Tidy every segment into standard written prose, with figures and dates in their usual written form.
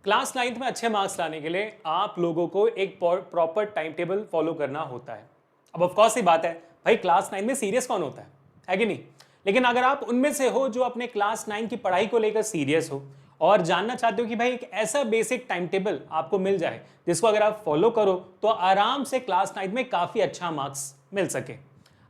Class ninth में अच्छे marks लाने के लिए आप लोगों को एक प्रॉपर टाइम टेबल फॉलो करना होता है। अब ऑफकोर्स ही बात है भाई, क्लास नाइन में सीरियस कौन होता है कि नहीं? लेकिन अगर आप उनमें से हो जो अपने क्लास नाइन की पढ़ाई को लेकर सीरियस हो और जानना चाहते हो कि भाई एक ऐसा बेसिक टाइम टेबल आपको मिल जाए जिसको अगर आप फॉलो करो तो आराम से क्लास नाइन में काफी अच्छा मार्क्स मिल सके।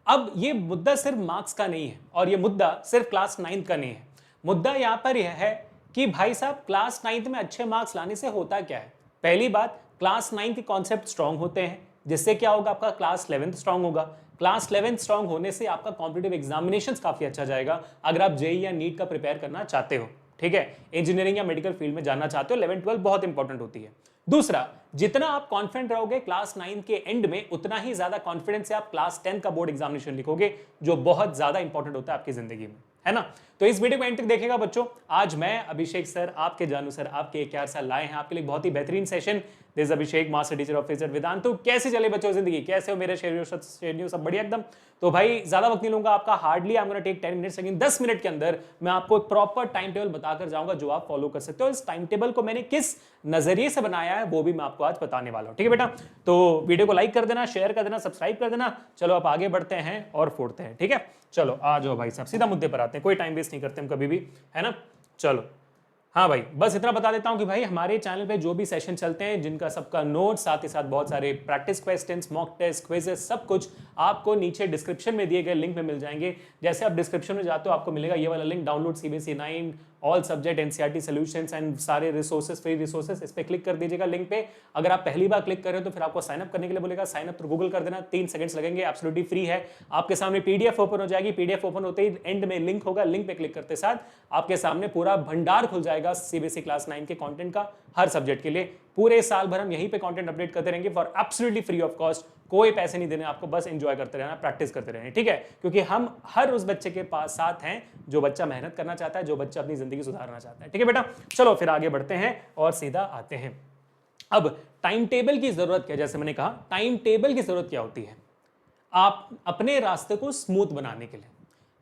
अब ये मुद्दा सिर्फ मार्क्स का नहीं है और ये मुद्दा सिर्फ क्लास नाइन्थ का नहीं है। मुद्दा यहां पर यह है कि भाई साहब क्लास नाइन्थ में अच्छे मार्क्स लाने से होता क्या है। पहली बात, क्लास नाइन के कॉन्सेप्ट स्ट्रांग होते हैं जिससे क्या होगा, आपका क्लास 11th स्ट्रांग होगा। क्लास 11th स्ट्रांग होने से आपका कॉम्पिटिटिव एग्जामिनेशन काफी अच्छा जाएगा अगर आप जेई या नीट का प्रिपेयर करना चाहते हो। ठीक है, इंजीनियरिंग या मेडिकल फील्ड में जाना चाहते हो, 11 12 बहुत इंपॉर्टेंट होती है। दूसरा, जितना आप कॉन्फिडेंट रहोगे क्लास 9 के एंड में, उतना ही ज्यादा कॉन्फिडेंस से आप क्लास 10 का बोर्ड एग्जामिनेशन लिखोगे, जो बहुत ज्यादा इंपॉर्टेंट होता है आपकी जिंदगी में, है ना। तो इस वीडियो को एंड तक देखिएगा बच्चों। आज मैं अभिषेक सर, आपके जानू सर, आपके एक साल लाए हैं आपके लिए बहुत ही बेहतरीन session. This Abhishek, master teacher officer Vedantu. कैसे चले बच्चों जिंदगी, कैसे हो मेरे शेरियो सब बढ़िया एकदम। तो भाई ज्यादा वक्त नहीं लूंगा आपका, hardly I am gonna take 10 minutes, लेकिन 10 मिनट के अंदर मैं आपको एक प्रॉपर टाइम टेबल बताकर जाऊंगा जो आप फॉलो कर सकते हो। इस टाइम टेबल को मैंने किस नजरिए से बनाया है वो भी मैं आपको आज बताने वाला हूं। ठीक है बेटा, तो वीडियो को लाइक कर देना, शेयर कर देना, सब्सक्राइब कर देना। चलो आप आगे बढ़ते हैं और फोड़ते हैं। ठीक है, चलो आ जाओ भाई साहब, सीधा मुद्दे पर आते हैं, कोई टाइम वेस्ट नहीं करते हम कभी भी, है ना। चलो हाँ भाई, बस इतना बता देता हूं कि भाई हमारे चैनल पे जो भी सेशन चलते हैं, जिनका सबका नोट्स, साथ ही साथ बहुत सारे practice questions, mock test, quizzes, सब कुछ आपको नीचे डिस्क्रिप्शन में दिए गए लिंक में मिल जाएंगे। जैसे आप डिस्क्रिप्शन में जाते हो आपको मिलेगा ये वाला link, download CBSE 9 all subject NCERT solutions and सारे रिसोर्सेज, फ्री रिसोर्सेज, इस पे क्लिक कर दीजिएगा लिंक पे। अगर आप पहली बार क्लिक कर रहे हो तो फिर आपको साइन अप करने के लिए बोलेगा, साइन अप तो गूगल कर देना, 3 सेकंड्स लगेंगे, एब्सोल्युटली फ्री है। आपके सामने पीडीएफ ओपन हो जाएगी, पीडीएफ ओपन होते ही एंड में लिंक होगा, लिंक पे क्लिक करते साथ आपके सामने पूरा भंडार खुल जाएगा सीबीएसई क्लास 9 के कंटेंट का, हर सब्जेक्ट के लिए। पूरे साल भर हम यहीं पे कंटेंट अपडेट करते रहेंगे for absolutely free of cost. कोई पैसे नहीं देने आपको, बस एंजॉय करते रहना, प्रैक्टिस करते रहना। ठीक है, क्योंकि हम हर उस बच्चे के पास साथ हैं जो बच्चा मेहनत करना चाहता है, जो बच्चा अपनी जिंदगी सुधारना चाहता है। ठीक है बेटा, चलो फिर आगे बढ़ते हैं और सीधा आते हैं। अब टाइम टेबल की जरूरत क्या है? जैसे मैंने कहा, टाइम टेबल की जरूरत क्या होती है आप अपने रास्ते को स्मूथ बनाने के लिए।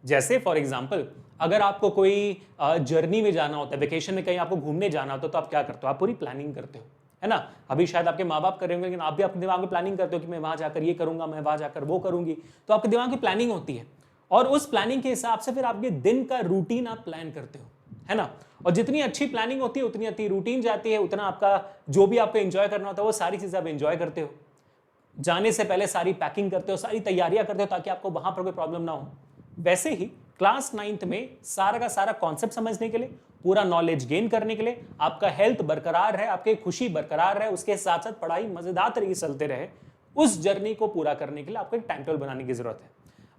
जैसे फॉर एग्जाम्पल, अगर आपको कोई जर्नी में जाना होता है, वेकेशन में कहीं आपको घूमने जाना होता है, तो आप क्या करते हो? आप पूरी प्लानिंग करते हो, है ना। अभी शायद आपके माँ बाप कर रहे होंगे, लेकिन आप भी अपने दिमाग में प्लानिंग करते हो कि मैं वहां जाकर ये करूंगा, मैं वहां जाकर वो करूंगी। तो आपके दिमाग में प्लानिंग होती है और उस प्लानिंग के हिसाब से फिर आपके दिन का रूटीन आप प्लान करते हो, है ना। और जितनी अच्छी प्लानिंग होती है उतनी अच्छी रूटीन जाती है, उतना आपका जो भी आपको एंजॉय करना होता है वो सारी चीजें आप एंजॉय करते हो। जाने से पहले सारी पैकिंग करते हो, सारी तैयारियां करते हो ताकि आपको वहां पर कोई प्रॉब्लम ना हो। वैसे ही क्लास 9th में सारा का सारा कॉन्सेप्ट समझने के लिए, पूरा नॉलेज गेन करने के लिए, आपका हेल्थ बरकरार है, आपकी खुशी बरकरार है, उसके साथ साथ पढ़ाई मजेदार तरीके से चलते रहे, उस जर्नी को पूरा करने के लिए आपको एक टाइम टेबल बनाने की जरूरत है।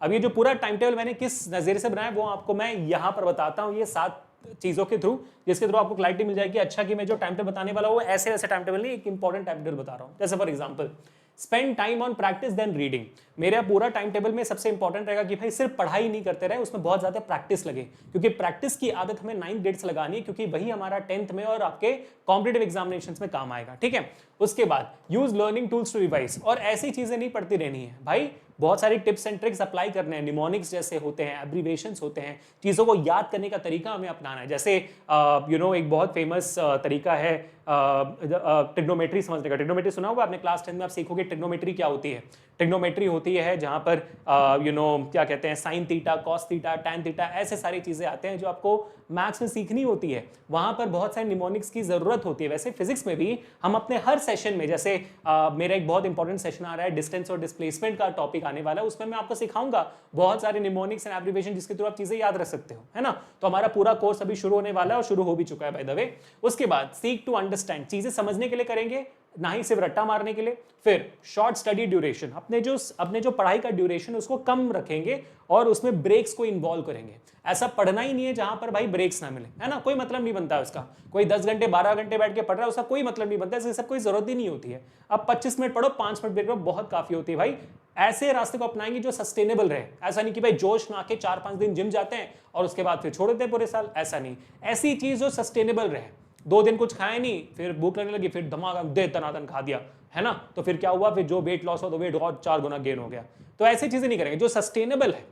अब ये जो पूरा टाइम टेबल मैंने किस नजरिए से बनाया वो आपको मैं यहां पर बताता हूं, ये 7 चीजों के थ्रू, जिसके थ्रू आपको क्लैरिटी मिल जाएगी। अच्छा कि मैं जो टाइम टेबल बताने वाला हूं वो ऐसे वैसे टाइम टेबल नहीं, एक इंपॉर्टेंट टाइम टेबल बता रहा हूं। जैसे for example, spend time on practice then reading. मेरा पूरा टाइम टेबल में सबसे इंपॉर्टेंट रहेगा कि भाई सिर्फ पढ़ाई नहीं करते रहे, उसमें बहुत ज्यादा प्रैक्टिस लगे, क्योंकि प्रैक्टिस की आदत हमें 9th ग्रेड से लगानी है, क्योंकि वही हमारा 10th में और आपके कॉम्पिटिटिव एग्जामिनेशंस में काम आएगा। ठीक है, उसके बाद use learning tools to revise, और ऐसी चीजें नहीं पढ़ती रहनी है भाई, बहुत सारी टिप्स एंड ट्रिक्स अप्लाई करने हैं। निमोनिक्स जैसे होते हैं, एब्रीवेशंस होते हैं, चीजों को याद करने का तरीका हमें अपनाना है। जैसे एक बहुत फेमस तरीका है ट्रिग्नोमेट्री समझने का। ट्रिग्नोमेट्री सुना होगा आपने, क्लास 10 में आप सीखोगे ट्रिग्नोमेट्री क्या होती है। ट्रिग्नोमेट्री होती है जहां पर क्या कहते हैं, sine theta, cos theta, tan theta, ऐसे सारी चीजें आते हैं जो आपको मैथ्स में सीखनी होती है। वहां पर बहुत सारे निमोनिक्स की जरूरत होती है। वैसे फिजिक्स में भी हम अपने हर सेशन में, जैसे मेरा एक बहुत इंपॉर्टेंट सेशन आ रहा है, डिस्टेंस और डिस्प्लेसमेंट का टॉपिक आने वाला है, उसमें मैं आपको सिखाऊंगा बहुत सारे निमोनिक्स एंड एब्रिविएशन जिसके थ्रू आप चीजें याद रख सकते हो, है ना। तो हमारा पूरा कोर्स अभी शुरू होने वाला है और शुरू हो भी चुका है बाय द वे। उसके बाद सीक टू अंडरस्टैंड, चीजें समझने के लिए करेंगे, ना ही सिर्फ रट्टा मारने के लिए। फिर शॉर्ट स्टडी ड्यूरेशन, अपने जो पढ़ाई का ड्यूरेशन उसको कम रखेंगे और उसमें ब्रेक्स को इन्वॉल्व करेंगे। ऐसा पढ़ना ही नहीं है जहां पर भाई ब्रेक्स ना मिले, है ना, कोई मतलब नहीं बनता है उसका। कोई 10 घंटे 12 घंटे बैठ के पढ़ रहा है, उसका कोई मतलब नहीं बनता है, इसकी सब कोई जरूरत ही नहीं होती है। अब 25 मिनट पढ़ो, 5 मिनट ब्रेक लो, बहुत काफी होती है भाई। ऐसे रास्ते को अपनाएंगे जो सस्टेनेबल रहे। ऐसा नहीं कि भाई जोश में आके 4-5 दिन जिम जाते हैं और उसके बाद फिर छोड़ देते हैं पूरे साल, ऐसा नहीं। ऐसी चीज जो सस्टेनेबल रहे। 2 दिन कुछ खाए नहीं, फिर भूख लगने लगी, फिर धमाका दे तनातन खा दिया, है ना, तो फिर क्या हुआ, फिर जो वेट लॉस हो तो वेट और 4 गुना गेन हो गया। तो ऐसी चीजें नहीं करेंगे, जो सस्टेनेबल है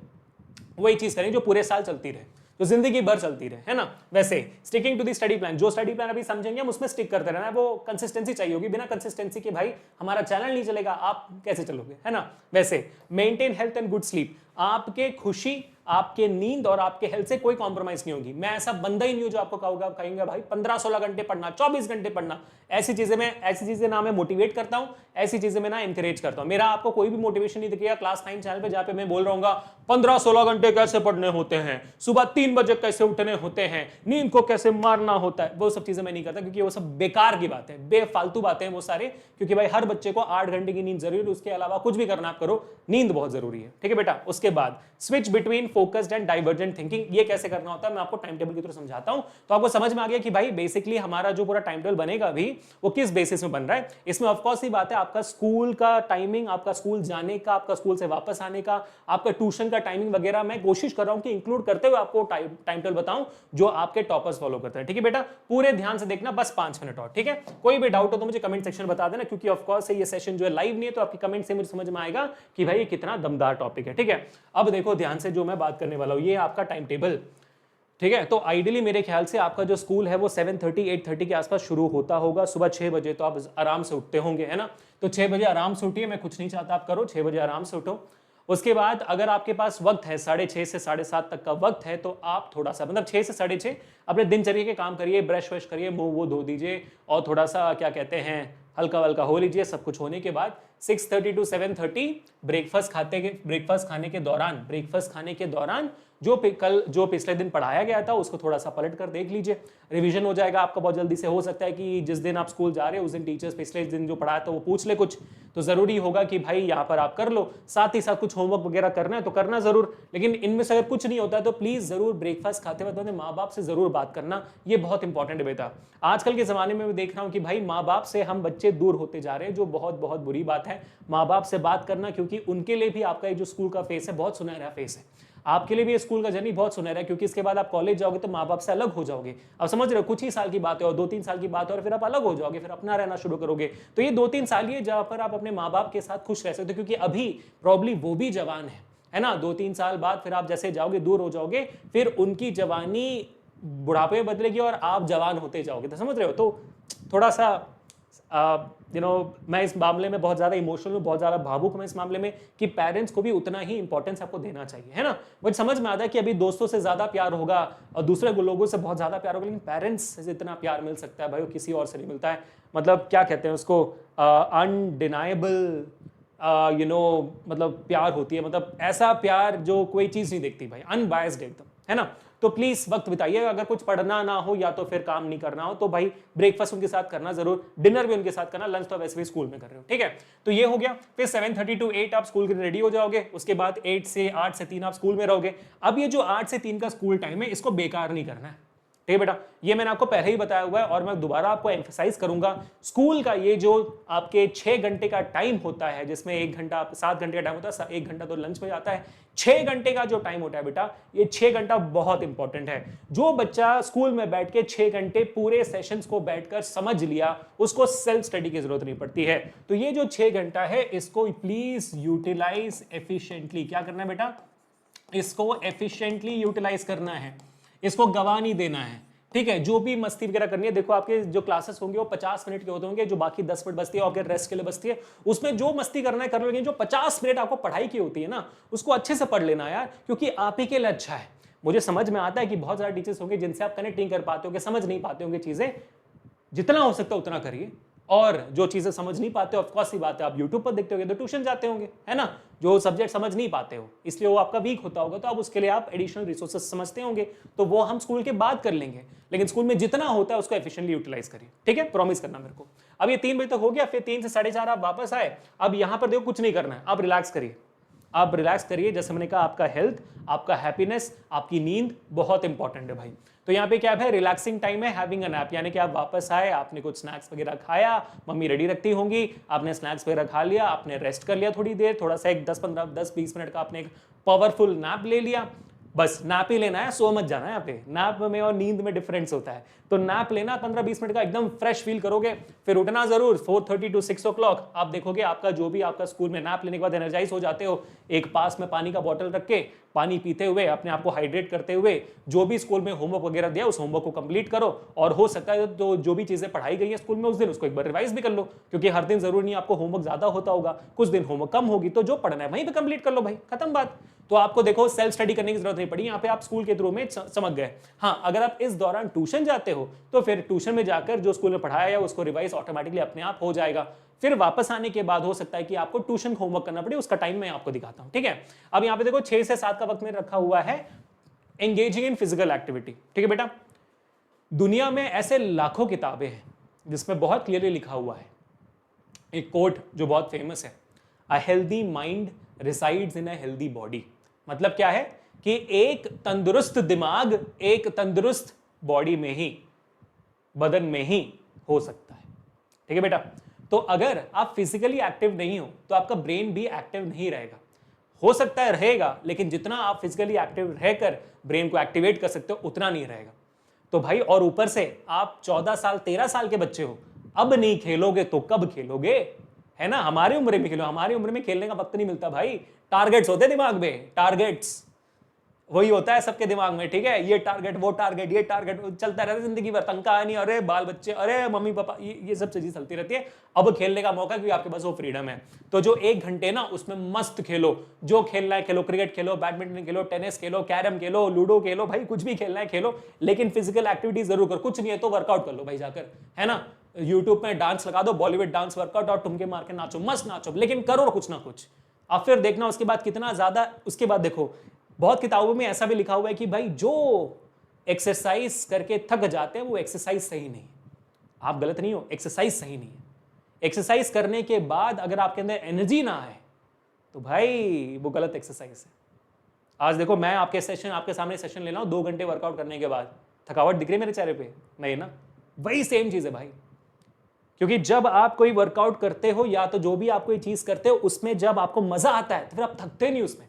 वही चीज करेंगे, जो पूरे साल चलती रहे। तो जिंदगी भर चलती रहे, है ना। वैसे sticking to the study plan, जो स्टडी प्लान अभी समझेंगे हम उसमें स्टिक करते रहना है, वो कंसिस्टेंसी चाहिए होगी, बिना कंसिस्टेंसी के भाई हमारा चैनल नहीं चलेगा, आप कैसे चलोगे, है ना। वैसे maintain health and good sleep, आपके खुशी, आपके नींद और आपके हेल्थ से कोई कॉम्प्रोमाइज नहीं होगी। मैं ऐसा बंदा ही नहीं हूं जो आपको कहेंगे भाई 15-16 घंटे पढ़ना, 24 घंटे पढ़ना, ऐसी चीजें ना मैं मोटिवेट करता हूं, ऐसी चीजें मैं ना इंकरेज करता हूं। मेरा आपको कोई भी मोटिवेशन नहीं दिखेगा क्लास 9 चैनल पे जहां पे मैं बोल रहा हूँ 15-16 घंटे कैसे पढ़ने होते हैं, सुबह 3 बजे कैसे उठने होते हैं, नींद को कैसे मारना होता है, वो सब चीजें मैं नहीं करता, क्योंकि वो सब बेकार की बातें, बेफालतू बातें हैं वो सारे। क्योंकि भाई हर बच्चे को 8 घंटे की नींद जरूरी है, उसके अलावा कुछ भी करना आप करो, नींद बहुत जरूरी है, ठीक है बेटा। उसके बाद switch between focused and divergent thinking, ये कैसे करना होता है मैं आपको टाइम टेबल के थ्रू समझाता हूं, तो आपको समझ में आ गया कि भाई बेसिकली हमारा जो पूरा टाइम टेबल बनेगा अभी वो किस बेसिस में बन रहा है। इसमें ऑफ कोर्स ही बात है आपका स्कूल का टाइमिंग, आपका स्कूल जाने का, आपका स्कूल से वापस आने का, आपका ट्यूशन का टाइमिंग वगैरह मैं कोशिश कर रहा हूं कि इंक्लूड करते हुए आपको टाइम टेबल बताऊं जो आपके टॉपर्स फॉलो करते हैं, ठीक है बेटा। पूरे ध्यान से देखना, बस 5 मिनट और, ठीक है। कोई भी डाउट हो तो मुझे कमेंट सेक्शन बता देना, क्योंकि ऑफ कोर्स ये सेशन जो है लाइव नहीं है, तो आपकी कमेंट से मुझे समझ में आएगा कि भाई ये कितना दमदार टॉपिक है, ठीक है। अब देखो ध्यान से जो मैं बात करने वाला हूं, ये आपका टाइम टेबल, ठीक है। तो आइडियली मेरे ख्याल से आपका जो स्कूल है वो 7:30 8:30 के आसपास शुरू होता होगा, सुबह 6 बजे तो आप आराम से उठते होंगे, है ना। तो 6 बजे आराम से उठिए, मैं कुछ नहीं चाहता आप करो, 6 बजे आराम से उठो। उसके बाद अगर आपके पास वक्त है 6:30 से 7:30 तक का वक्त है, तो आप थोड़ा सा मतलब 6 से 6:30 अपने दिनचर्या के काम करिए, ब्रश वश करिए, मुंह वो धो दीजिए और थोड़ा सा क्या कहते हैं हल्का वल्का हो लीजिए। सब कुछ होने के बाद 6:30 to 7:30 ब्रेकफास्ट खाने के दौरान जो पिछले दिन पढ़ाया गया था उसको थोड़ा सा पलट कर देख लीजिए, रिवीजन हो जाएगा आपका बहुत जल्दी से। हो सकता है कि जिस दिन आप स्कूल जा रहे हो उस दिन टीचर्स पिछले दिन जो पढ़ाया था वो पूछ ले कुछ, तो जरूरी होगा कि भाई यहाँ पर आप कर लो। साथ ही साथ कुछ होमवर्क वगैरह करना है तो करना जरूर, लेकिन इनमें से अगर कुछ नहीं होता है तो प्लीज जरूर ब्रेकफास्ट खाते वक्त अपने माँ बाप से जरूर बात करना, ये बहुत इंपॉर्टेंट है बेटा। आजकल के जमाने में मैं देख रहा हूँ कि भाई माँ बाप से हम बच्चे दूर होते जा रहे हैं, जो बहुत बहुत बुरी बात है। माँ बाप से बात करना, क्योंकि उनके लिए भी आपका जो स्कूल का फेस है बहुत सुनहरा फेस है, आपके लिए भी स्कूल का जर्नी बहुत सुनहरा है, क्योंकि इसके बाद आप कॉलेज जाओगे तो माँ बाप से अलग हो जाओगे। अब समझ रहे हो, कुछ ही साल की बात है और 2-3 साल की बात है और फिर आप अलग हो जाओगे, फिर अपना रहना शुरू करोगे। तो ये 2-3 साल ही है जहां पर आप अपने माँ बाप के साथ खुश रह सकते हो, क्योंकि अभी प्रॉब्ली वो भी जवान है ना। 2-3 साल बाद फिर आप जैसे जाओगे दूर हो जाओगे, फिर उनकी जवानी बुढ़ापे में बदलेगी और आप जवान होते जाओगे, तो समझ रहे हो। तो थोड़ा सा मैं इस मामले में बहुत ज्यादा इमोशनल हूँ, बहुत ज्यादा भावुक हूँ इस मामले में, कि पेरेंट्स को भी उतना ही इंपॉर्टेंस आपको देना चाहिए, है ना। मुझे समझ में आता है कि अभी दोस्तों से ज्यादा प्यार होगा और दूसरे लोगों से बहुत ज्यादा प्यार होगा, लेकिन पेरेंट्स से इतना प्यार मिल सकता है भाई वो किसी और से नहीं मिलता है। मतलब क्या कहते हैं उसको, अनडिनाइबल मतलब प्यार होती है, मतलब ऐसा प्यार जो कोई चीज नहीं देखती भाई, अनबायस्ड एकदम, है ना। तो प्लीज वक्त बिताइए, अगर कुछ पढ़ना ना हो या तो फिर काम नहीं करना हो तो भाई ब्रेकफास्ट उनके साथ करना जरूर, डिनर भी उनके साथ करना, लंच तो वैसे भी स्कूल में कर रहे हो, ठीक है। तो ये हो गया। फिर 7:30 to 8 आप स्कूल के लिए रेडी हो जाओगे, उसके बाद 8 से 3 आप स्कूल में रहोगे। अब ये जो 8 से 3 का स्कूल टाइम है इसको बेकार नहीं करना है, ठीक है बेटा। ये मैंने आपको पहले ही बताया हुआ है और मैं दोबारा आपको एम्फसाइज करूंगा, स्कूल का ये जो आपके 6 घंटे का टाइम होता है, जिसमें 1 घंटा 7 घंटे का टाइम होता है, 1 घंटा तो लंच में जाता है, 6 घंटे का जो टाइम होता है बेटा, ये 6 घंटा बहुत इंपॉर्टेंट है। जो बच्चा स्कूल में बैठ के 6 घंटे पूरे सेशंस को बैठकर समझ लिया, उसको सेल्फ स्टडी की जरूरत नहीं पड़ती है। तो ये जो 6 घंटा है इसको प्लीज यूटिलाइज एफिशिएंटली। क्या करना है बेटा, इसको एफिशिएंटली यूटिलाइज करना है, इसको गवा नहीं देना है, ठीक है। जो भी मस्ती वगैरह करनी है, देखो आपके जो क्लासेस होंगे वो 50 मिनट के होते होंगे, जो बाकी 10 मिनट बचती है आपके रेस्ट के लिए बचती है, उसमें जो मस्ती करना है कर लो, लेकिन जो 50 मिनट आपको पढ़ाई की होती है ना, उसको अच्छे से पढ़ लेना यार, क्योंकि आप ही के लिए अच्छा है। मुझे समझ में आता है कि बहुत सारे टीचर्स होंगे जिनसे आप कनेक्ट नहीं कर पाते होंगे, समझ नहीं पाते होंगे चीजें, जितना हो सकता है उतना करिए, और जो चीजें समझ नहीं पाते ऑफ कोर्स ही बात है आप यूट्यूब पर देखते होंगे, तो ट्यूशन जाते होंगे, है ना। जो सब्जेक्ट समझ नहीं पाते हो इसलिए वो आपका वीक होता होगा, तो आप उसके लिए आप एडिशनल रिसोर्सेस समझते होंगे, तो वो हम स्कूल के बाद कर लेंगे, लेकिन स्कूल में जितना होता है उसको एफिशिएंटली यूटिलाइज करिए, ठीक है। प्रॉमिस करना मेरे को। अब ये 3 बजे तक हो गया, फिर 3 से 4:30 आप वापस आए। अब यहां पर देखो कुछ नहीं करना है, आप रिलैक्स करिए, आप रिलैक्स करिए। जैसे मैंने कहा, आपका हेल्थ, आपका हैप्पीनेस, आपकी नींद बहुत इंपॉर्टेंट है भाई। तो यहाँ पे क्या है, रिलैक्सिंग टाइम है, हैविंग अ नैप, यानी कि आप वापस आए, आपने कुछ स्नैक्स वगैरह खाया, मम्मी रेडी रखती होंगी, आपने स्नैक्स वगैरह खा लिया, आपने रेस्ट कर लिया थोड़ी देर, थोड़ा सा एक 10-20 मिनट का आपने एक पावरफुल नैप ले लिया। बस नैप ही लेना है, सो मत जाना है। यहाँ पे नैप में और नींद में डिफरेंस होता है। तो नैप लेना 15-20 मिनट का, एकदम फ्रेश फील करोगे, फिर उठना जरूर 4:30 to 6 o'clock। आप देखोगे आपका जो भी आपका स्कूल में नैप लेने के बाद एनर्जाइज हो जाते हो, एक पास में पानी का बॉटल रख के पानी पीते हुए अपने आप को हाइड्रेट करते हुए जो भी स्कूल में होमवर्क वगैरह दिया उस होमवर्क को कंप्लीट करो। और हो सकता है तो जो भी चीजें पढ़ाई गई है स्कूल में उस दिन उसको एक बार रिवाइज भी कर लो, क्योंकि हर दिन जरूरी नहीं आपको होमवर्क ज्यादा होता होगा, कुछ दिन होमवर्क कम होगी, तो जो पढ़ना है वहीं पे कंप्लीट कर लो भाई, खत्म बात। तो आपको देखो सेल्फ स्टडी करने की जरूरत नहीं पड़ी, यहाँ पे आप स्कूल के थ्रू में समझ गए। हाँ, अगर आप इस दौरान ट्यूशन जाते हो तो फिर ट्यूशन में जाकर जो स्कूल में पढ़ाया है उसको रिवाइज ऑटोमेटिकली अपने आप हो जाएगा। फिर वापस आने के बाद हो सकता है कि आपको ट्यूशन होमवर्क करना पड़े, उसका टाइम मैं आपको दिखाता हूं, ठीक है। अब यहाँ पे देखो 6 से 7 का वक्त में रखा हुआ है एंगेजिंग इन फिजिकल एक्टिविटी, ठीक है बेटा। दुनिया में ऐसे लाखों किताबें हैं जिसमें बहुत क्लियरली लिखा हुआ है एक कोट जो बहुत फेमस है, a healthy mind resides in a healthy body. मतलब क्या है कि एक तंदुरुस्त दिमाग एक तंदुरुस्त बॉडी में ही, बदन में ही हो सकता है, ठीक है बेटा। तो अगर आप फिजिकली एक्टिव नहीं हो तो आपका ब्रेन भी एक्टिव नहीं रहेगा। हो सकता है रहेगा, लेकिन जितना आप फिजिकली एक्टिव रहकर ब्रेन को एक्टिवेट कर सकते हो उतना नहीं रहेगा। तो भाई, और ऊपर से आप 14 साल 13 साल के बच्चे हो, अब नहीं खेलोगे तो कब खेलोगे, है ना। हमारी उम्र में खेलो, हमारी उम्र में खेलने का वक्त नहीं मिलता भाई। टारगेट्स होते दिमाग में, टारगेट्स वही होता है सबके दिमाग में, ठीक है। ये टारगेट वो टारगेट ये टारगेट चलता रहता है जिंदगी भर, तंग कहानी, अरे बाल बच्चे, अरे मम्मी पापा, ये सब चीजें चलती रहती है। अब खेलने का मौका, क्योंकि आपके पास वो फ्रीडम है। तो जो 1 घंटे ना उसमें मस्त खेलो, जो खेलना है खेलो, क्रिकेट खेलो, बैडमिंटन खेलो, टेनिस खेलो, कैरम खेलो, लूडो खेलो, भाई कुछ भी खेलना है खेलो, लेकिन फिजिकल एक्टिविटी जरूर करो। कुछ नहीं है तो वर्कआउट कर लो भाई जाकर, है ना। यूट्यूब में डांस लगा दो, बॉलीवुड डांस वर्कआउट, और ठुमके मार के नाचो, मस्त नाचो, लेकिन करो कुछ ना कुछ। अब फिर देखना उसके बाद कितना ज्यादा, उसके बाद देखो बहुत किताबों में ऐसा भी लिखा हुआ है कि भाई जो एक्सरसाइज करके थक जाते हैं वो एक्सरसाइज सही नहीं है। आप गलत नहीं हो, एक्सरसाइज सही नहीं है। एक्सरसाइज करने के बाद अगर आपके अंदर एनर्जी ना आए तो भाई वो गलत एक्सरसाइज है। आज देखो मैं आपके सामने सेशन ले रहा हूं, 2 घंटे वर्कआउट करने के बाद थकावट दिख रही है मेरे चेहरे पे? नहीं ना। वही सेम चीज है भाई, क्योंकि जब आप कोई वर्कआउट करते हो या तो जो भी आप कोई चीज करते हो उसमें जब आपको मजा आता है तो फिर आप थकते नहीं उसमें।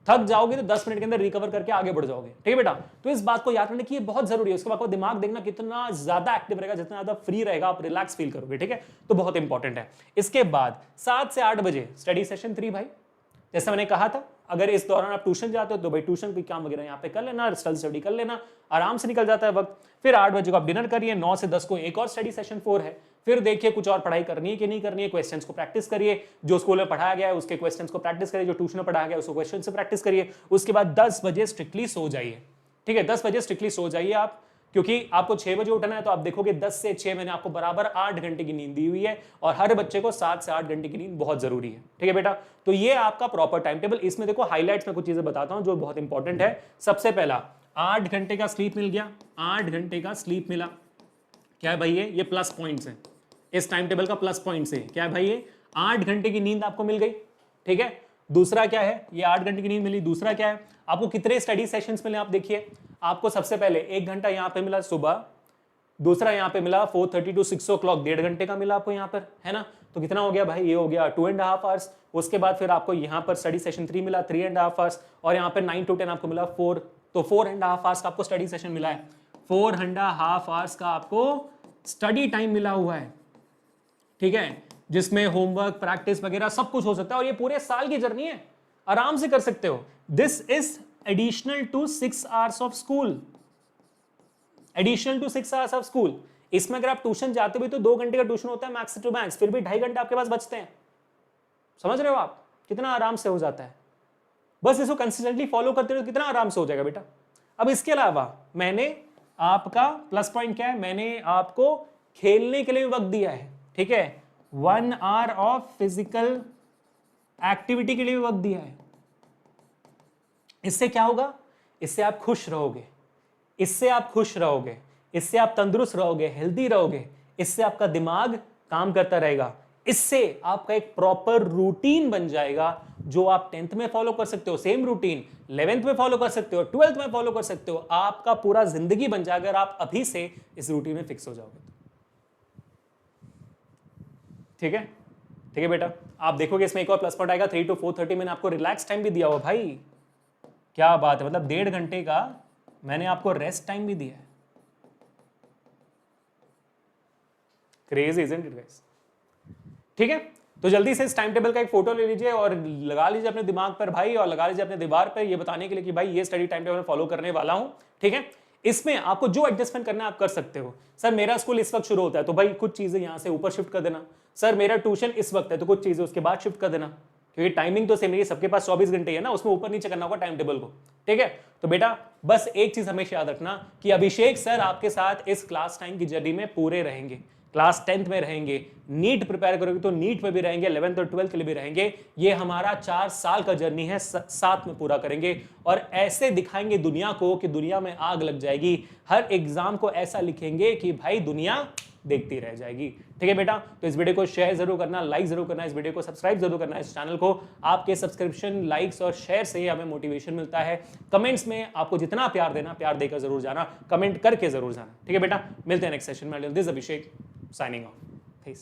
थक जाओगे तो 10 मिनट के अंदर रिकवर करके आगे बढ़ जाओगे, ठीक है बेटा। तो इस बात को याद रखने की ये बहुत जरूरी है। उसके बाद दिमाग देखना कितना ज्यादा एक्टिव रहेगा, जितना ज्यादा फ्री रहेगा आप रिलैक्स फील करोगे, ठीक है। तो बहुत इंपॉर्टेंट है। इसके बाद 7 से 8 बजे स्टडी सेशन 3 भाई, जैसे मैंने कहा था अगर इस दौरान आप ट्यूशन जाते हो तो भाई ट्यूशन के काम वगैरह यहाँ पे कर लेना, स्टडी कर लेना, आराम से निकल जाता है वक्त। फिर 8 बजे को आप डिनर करिए, 9 से 10 को एक और स्टडी सेशन 4 है। फिर देखिए कुछ और पढ़ाई करनी है कि नहीं करनी है, क्वेश्चंस को प्रैक्टिस करिए, जो स्कूल में पढ़ाया गया है उसके क्वेश्चंस को प्रैक्टिस करिए, जो ट्यूशन में पढ़ाया गया है उसको क्वेश्चन से प्रैक्टिस करिए। उसके बाद 10 बजे स्ट्रिक्टली सो जाइए, ठीक है। 10 बजे स्ट्रिक्टली सो जाइए आप, क्योंकि आपको 6 बजे उठना है। तो आप देखोगे 10 से 6 मैंने आपको बराबर 8 घंटे की नींद दी हुई है, और हर बच्चे को 7 से 8 घंटे की नींद बहुत जरूरी है, ठीक है बेटा। तो ये आपका प्रॉपर टाइम टेबल। इसमें देखो हाईलाइट्स में कुछ चीजें बताता हूं जो बहुत इंपॉर्टेंट है। सबसे पहला 8 घंटे का स्लीप मिल गया, 8 घंटे का स्लीप मिला, क्या है भाई ये प्लस पॉइंट्स है इस टाइम टेबल का, प्लस पॉइंट्स है क्या है भाई ये 8 घंटे की नींद आपको मिल गई, ठीक है। दूसरा क्या है, ये 8 घंटे की नींद मिली। दूसरा क्या है, आपको कितने स्टडी सेशंस मिले आप देखिए। आपको सबसे पहले 1 घंटा यहां पे मिला सुबह, दूसरा यहां पे मिला 4:30 to 6 o'clock, 1.5 घंटे का मिला आपको यहां पर, है ना। तो कितना हो गया भाई, ये हो गया 2.5 आवर्स। उसके बाद फिर आपको यहां पर स्टडी सेशन 3 मिला 3.5 आवर्स, और यहां पर 9 to 10 आपको मिला 4, तो 4.5 आवर्स का आपको स्टडी सेशन मिला है। 4.5 आवर्स का आपको स्टडी टाइम मिला हुआ है, ठीक है, जिसमें होमवर्क प्रैक्टिस वगैरह सब कुछ हो सकता है। और ये पूरे साल की जर्नी है, आराम से कर सकते हो। This is additional to 6 hours of school, additional to 6 hours of school. इसमें अगर आप ट्यूशन जाते भी तो 2 घंटे का ट्यूशन होता है मैक्स टू मैक्स, फिर भी 2.5 घंटे आपके पास बचते हैं। समझ रहे हो आप कितना आराम से हो जाता है। बस इसको कंसिस्टेंटली फॉलो करते रहो, कितना आराम से हो जाएगा बेटा। अब इसके अलावा मैंने आपका प्लस पॉइंट क्या है, मैंने आपको खेलने के लिए वक्त दिया है, ठीक है। 1 आवर ऑफ फिजिकल एक्टिविटी के लिए वक्त दिया है। इससे क्या होगा, इससे आप खुश रहोगे, इससे आप खुश रहोगे, इससे आप तंदुरुस्त रहोगे, हेल्दी रहोगे, इससे आपका दिमाग काम करता रहेगा, इससे आपका एक प्रॉपर रूटीन बन जाएगा जो आप 10th में फॉलो कर सकते हो, सेम रूटीन 11th में फॉलो कर सकते हो, 12th में फॉलो कर सकते हो। आपका पूरा जिंदगी बन जाएगा अगर आप अभी से इस रूटीन में फिक्स हो जाओगे तो। ठीक है, ठीक है बेटा। आप देखोगे इसमें एक और प्लस पॉइंट आएगा 3 to 4:30। मैंने आपको रिलैक्स टाइम भी दिया हुआ भाई, क्या बात है, मतलब 1.5 घंटे का मैंने आपको रेस्ट टाइम भी दिया है। Crazy isn't it guys. ठीक है, तो जल्दी से इस टाइम टेबल का एक फोटो ले लीजिए और लगा लीजिए अपने दिमाग पर भाई, और लगा लीजिए अपने दीवार पर, ये बताने के लिए कि भाई ये स्टडी टाइम टेबल फॉलो करने वाला हूं। ठीक है, इसमें आपको जो एडजस्टमेंट करना है आप कर सकते हो। सर मेरा स्कूल इस वक्त शुरू होता है तो भाई कुछ चीजें यहां से ऊपर शिफ्ट कर देना। सर मेरा ट्यूशन इस वक्त है तो कुछ चीजें उसके बाद शिफ्ट कर देना, क्योंकि टाइमिंग तो सेम नहीं है, सबके पास 24 घंटे है ना, उसमें ऊपर नीचे करना होगा टाइम टेबल को। ठीक है, तो बेटा बस एक चीज हमेशा याद रखना कि अभिषेक सर आपके साथ इस क्लास टाइम की जर्नी में पूरे रहेंगे। क्लास 10th में रहेंगे, नीट प्रिपेयर करोगे तो नीट में भी रहेंगे, 11th और 12th के लिए भी रहेंगे। ये हमारा 4 साल का जर्नी है, साथ में पूरा करेंगे और ऐसे दिखाएंगे दुनिया को कि दुनिया में आग लग जाएगी। हर एग्जाम को ऐसा लिखेंगे कि भाई दुनिया देखती रह जाएगी। ठीक है बेटा, तो इस वीडियो को शेयर जरूर करना, लाइक जरूर करना, इस वीडियो को सब्सक्राइब जरूर करना इस चैनल को। आपके सब्सक्रिप्शन, लाइक्स और शेयर से ही हमें मोटिवेशन मिलता है। कमेंट्स में आपको जितना प्यार देना, प्यार देकर जरूर जाना, कमेंट करके जरूर जाना। ठीक है बेटा, मिलते हैं नेक्स्ट सेशन में। This Abhishek signing off. Peace.